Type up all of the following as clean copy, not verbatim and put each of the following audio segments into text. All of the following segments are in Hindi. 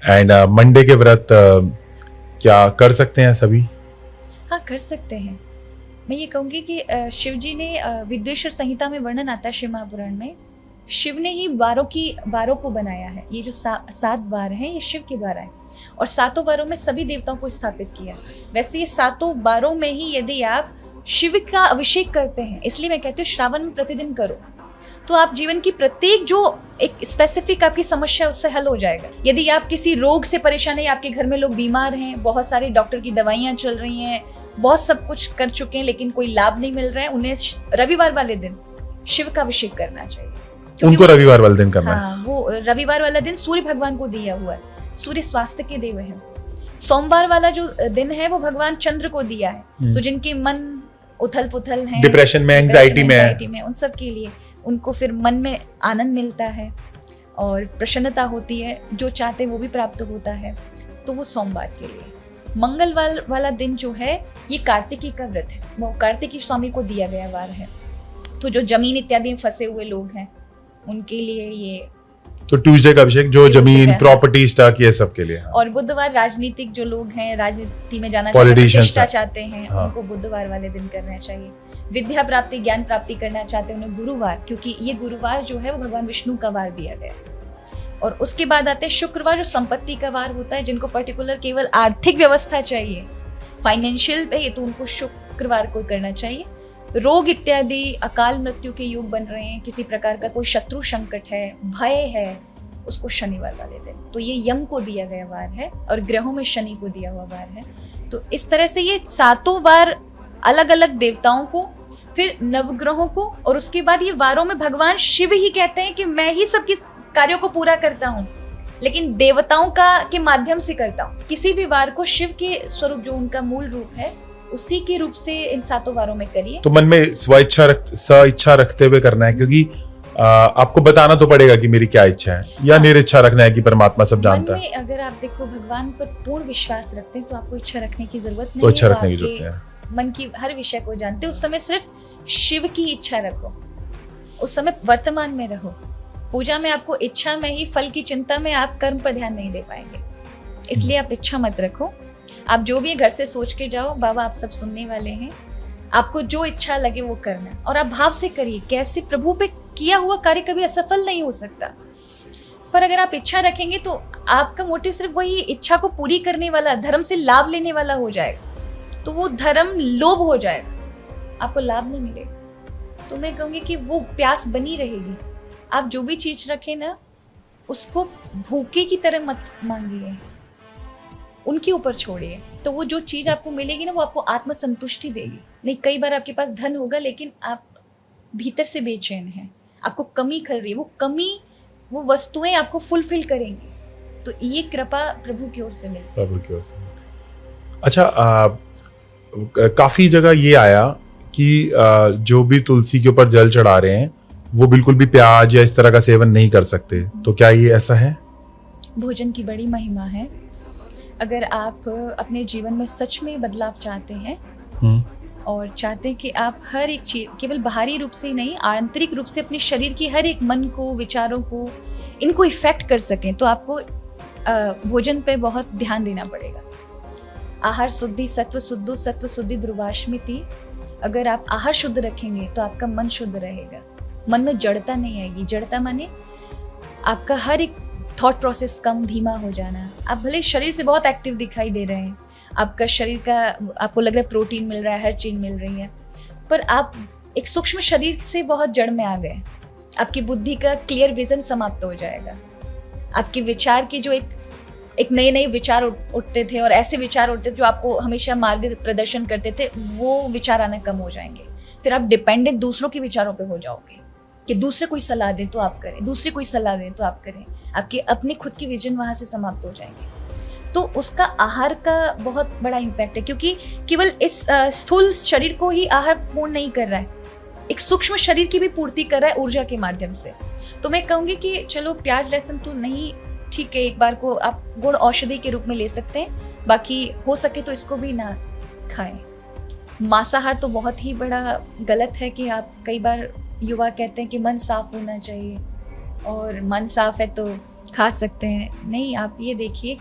एंड मंडे के व्रत क्या कर सकते हैं सभी? हाँ, कर सकते हैं। मैं ये कहूँगी कि शिव जी ने विद्वेश्वर संहिता में वर्णन आता है, शिव महापुराण में, शिव ने ही वारों को बनाया है। ये जो 7 वार हैं ये शिव के द्वारा है, और 7 वारों में सभी देवताओं को स्थापित किया। वैसे ये 7 वारों में ही यदि आप शिव का अभिषेक करते हैं, इसलिए मैं कहती हूँ श्रावण में प्रतिदिन करो, तो आप जीवन की प्रत्येक जो एक स्पेसिफिक आपकी समस्या उससे हल हो जाएगा। यदि आप किसी रोग से परेशान है, आपके घर में लोग बीमार हैं, बहुत सारे डॉक्टर की दवाइयाँ चल रही हैं, बहुत सब कुछ कर चुके हैं लेकिन कोई लाभ नहीं मिल रहा है, उन्हें रविवार वाले दिन शिव का अभिषेक करना चाहिए। उनको रविवार वाले दिन करना है? हाँ, वो रविवार वाला दिन सूर्य भगवान को दिया हुआ है, सूर्य स्वास्थ्य के देव है। सोमवार वाला जो दिन है वो भगवान चंद्र को दिया है। तो जिनके मन उथल पुथल है, डिप्रेशन में, एंजाइटी में, उन सब के लिए उनको फिर मन में आनंद मिलता है और प्रसन्नता होती है, जो चाहते वो भी प्राप्त होता है। तो वो सोमवार के लिए। मंगलवार वाला दिन जो है ये कार्तिकी का व्रत है, वो कार्तिकी स्वामी को दिया गया वार है। तो जो जमीन इत्यादि में फंसे हुए लोग हैं उनके लिए ये। तो ट्यूसडे का अभिषेक जो जमीन, प्रॉपर्टी, स्टॉक, ये सब के लिए। और बुधवार राजनीतिक जो लोग हैं, राजनीति में जाना प्रतिष्ठा चाहते हैं, उनको बुधवार वाले दिन करना चाहिए। विद्या प्राप्ति, ज्ञान प्राप्ति करना चाहते हैं उन्हें गुरुवार, क्योंकि ये गुरुवार जो है वो भगवान विष्णु का वार दिया गया है। और उसके बाद आते हैं शुक्रवार, जो संपत्ति का वार होता है, जिनको पर्टिकुलर केवल आर्थिक व्यवस्था चाहिए, फाइनेंशियल पे, तो उनको शुक्रवार को करना चाहिए। रोग इत्यादि, अकाल मृत्यु के योग बन रहे हैं, किसी प्रकार का कोई शत्रु संकट है, भय है, उसको शनिवार वाले दिन। तो ये यम को दिया गया वार है और ग्रहों में शनि को दिया हुआ वार है। तो इस तरह से ये 7 वार अलग अलग देवताओं को, फिर नवग्रहों को, और उसके बाद ये वारों में भगवान शिव ही कहते हैं कि मैं ही सबकी कार्यों को पूरा करता हूँ, लेकिन देवताओं के माध्यम से करता हूँ। किसी भी वार को शिव के स्वरूप, जो उनका मूल रूप है, उसी के रूप से इन 7 वारों में करिए। तो मन में स्वेच्छा रखते हुए करना है, क्योंकि आपको बताना तो पड़ेगा कि मेरी क्या इच्छा है, या निरिच्छा रखना है कि परमात्मा सब जानता है। अगर आप देखो भगवान पर पूर्ण विश्वास रखते हैं तो आपको इच्छा रखने की जरूरत नहीं है। तो इच्छा रखने की जरूरत है। मन की हर विषय को जानते, उस समय सिर्फ शिव की इच्छा रखो, उस समय वर्तमान में रहो। पूजा में आपको इच्छा में ही, फल की चिंता में आप कर्म पर ध्यान नहीं दे पाएंगे, इसलिए आप इच्छा मत रखो। आप जो भी घर से सोच के जाओ, बाबा आप सब सुनने वाले हैं, आपको जो इच्छा लगे वो करना, और आप भाव से करिए। कैसे प्रभु पे किया हुआ कार्य कभी असफल नहीं हो सकता, पर अगर आप इच्छा रखेंगे तो आपका मोटिव सिर्फ वही इच्छा को पूरी करने वाला, धर्म से लाभ लेने वाला हो जाएगा, तो वो धर्म लोभ हो जाएगा, आपको लाभ नहीं मिलेगा। तो मैं कहूँगी कि वो प्यास बनी रहेगी। आप जो भी चीज रखें ना, उसको भूखे की तरह मत मांगिए, उनके ऊपर छोड़िए, तो वो जो चीज आपको मिलेगी ना, वो आपको आत्मसंतुष्टि देगी। नहीं, कई बार आपके पास धन होगा लेकिन आप भीतर से बेचैन हैं, आपको कमी खल रही है, वो कमी, वो वस्तुएं आपको फुलफिल करेंगी। तो ये कृपा प्रभु की ओर से मिलती, प्रभु की ओर से मिलती। अच्छा, काफी जगह ये आया कि जो भी तुलसी के ऊपर जल चढ़ा रहे हैं वो बिल्कुल भी प्याज या इस तरह का सेवन नहीं कर सकते, तो क्या ये ऐसा है? भोजन की बड़ी महिमा है। अगर आप अपने जीवन में सच में बदलाव चाहते हैं और चाहते हैं कि आप हर एक चीज केवल बाहरी रूप से ही नहीं, आंतरिक रूप से अपने शरीर की हर एक मन को, विचारों को, इनको इफेक्ट कर सकें, तो आपको भोजन पे बहुत ध्यान देना पड़ेगा। आहार शुद्धि सत्व शुद्धो, सत्व शुद्धि ध्रुवाश्मिति। अगर आप आहार शुद्ध रखेंगे तो आपका मन शुद्ध रहेगा, मन में जड़ता नहीं आएगी। जड़ता माने आपका हर एक थॉट प्रोसेस कम, धीमा हो जाना। आप भले शरीर से बहुत एक्टिव दिखाई दे रहे हैं, आपका शरीर का, आपको लग रहा है प्रोटीन मिल रहा है, हर चीज मिल रही है, पर आप एक सूक्ष्म शरीर से बहुत जड़ में आ गए। आपकी बुद्धि का क्लियर विजन समाप्त हो जाएगा। आपके विचार की जो एक नए विचार उठते थे, और ऐसे विचार उठते थे जो आपको हमेशा मार्ग प्रदर्शन करते थे, वो विचार आना कम हो जाएंगे। फिर आप डिपेंडेंट दूसरों के विचारों पे हो जाओगे कि दूसरे कोई सलाह दें तो आप करें, दूसरे कोई सलाह दें तो आप करें। आपके अपने खुद की विजन वहाँ से समाप्त हो जाएंगे। तो उसका आहार का बहुत बड़ा इम्पैक्ट है, क्योंकि केवल इस स्थूल शरीर को ही आहार पूर्ण नहीं कर रहा है, एक सूक्ष्म शरीर की भी पूर्ति कर रहा है ऊर्जा के माध्यम से। तो मैं कहूँगी कि चलो प्याज लहसुन तो नहीं, ठीक है, एक बार को आप गुण औषधि के रूप में ले सकते हैं, बाकी हो सके तो इसको भी ना खाएं। मांसाहार तो बहुत ही बड़ा गलत है कि आप, कई बार युवा कहते हैं कि मन साफ होना चाहिए, और मन साफ है तो खा सकते हैं। नहीं, आप ये देखिए,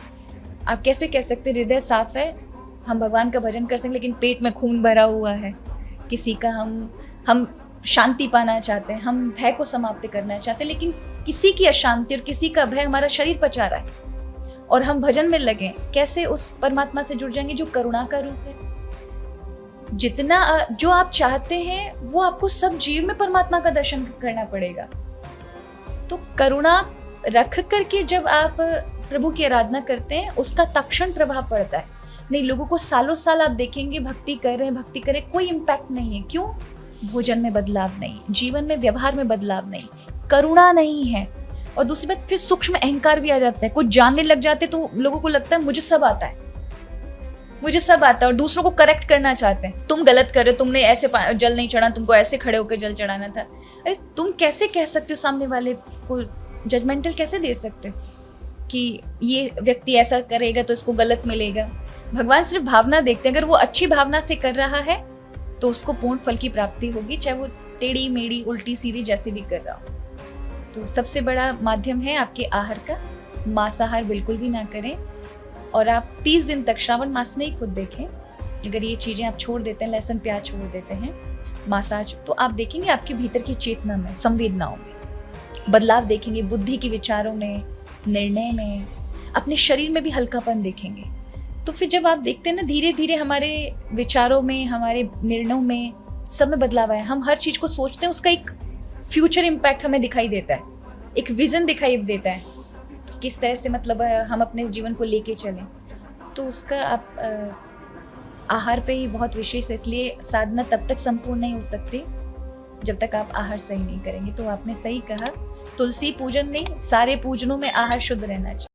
आप कैसे कह सकते हैं हृदय साफ है, हम भगवान का भजन कर सकते, लेकिन पेट में खून भरा हुआ है किसी का। हम शांति पाना चाहते हैं, हम भय को समाप्त करना चाहते हैं, लेकिन किसी की अशांति और किसी का भय हमारा शरीर पचा रहा है और हम भजन में लगे, कैसे उस परमात्मा से जुड़ जाएंगे जो करुणा का रूप है। जितना जो आप चाहते हैं वो आपको सब जीव में परमात्मा का दर्शन करना पड़ेगा। तो करुणा रख करके जब आप प्रभु की आराधना करते हैं, उसका तत्क्षण प्रभाव पड़ता है। नहीं, लोगों को सालों साल आप देखेंगे भक्ति कर रहे हैं, भक्ति कर रहे हैं, कोई इम्पैक्ट नहीं है। क्यों? भोजन में बदलाव नहीं, जीवन में व्यवहार में बदलाव नहीं, करुणा नहीं है। और दूसरी बात, फिर सूक्ष्म अहंकार भी आ जाता है। कुछ जानने लग जाते तो लोगों को लगता है मुझे सब आता है, मुझे सब आता है, और दूसरों को करेक्ट करना चाहते हैं। तुम गलत कर रहे हो, तुमने ऐसे जल नहीं चढ़ा, तुमको ऐसे खड़े होकर जल चढ़ाना था। अरे तुम कैसे कह सकते हो, सामने वाले को जजमेंटल कैसे दे सकते हो कि ये व्यक्ति ऐसा करेगा तो इसको गलत मिलेगा। भगवान सिर्फ भावना देखते हैं। अगर वो अच्छी भावना से कर रहा है तो उसको पूर्ण फल की प्राप्ति होगी, चाहे वो टेढ़ी मेढ़ी उल्टी सीधी जैसे भी कर रहा हो। तो सबसे बड़ा माध्यम है आपके आहार का। मांसाहार बिल्कुल भी ना करें, और आप 30 दिन तक श्रावण मास में ही खुद देखें, अगर ये चीज़ें आप छोड़ देते हैं, लहसुन प्याज छोड़ देते हैं, मांसाहार, तो आप देखेंगे आपके भीतर की चेतना में, संवेदनाओं में बदलाव देखेंगे, बुद्धि के विचारों में, निर्णय में, अपने शरीर में भी हल्कापन देखेंगे। तो फिर जब आप देखते हैं ना, धीरे धीरे हमारे विचारों में, हमारे निर्णयों में, सब में बदलाव आया। हम हर चीज़ को सोचते हैं, उसका एक फ्यूचर इम्पैक्ट हमें दिखाई देता है, एक विजन दिखाई देता है, किस तरह से मतलब हम अपने जीवन को लेके चलें। तो उसका आप आहार पे ही बहुत विशेष है। इसलिए साधना तब तक संपूर्ण नहीं हो सकती जब तक आप आहार सही नहीं करेंगे। तो आपने सही कहा, तुलसी पूजन नहीं, सारे पूजनों में आहार शुद्ध रहना चाहिए।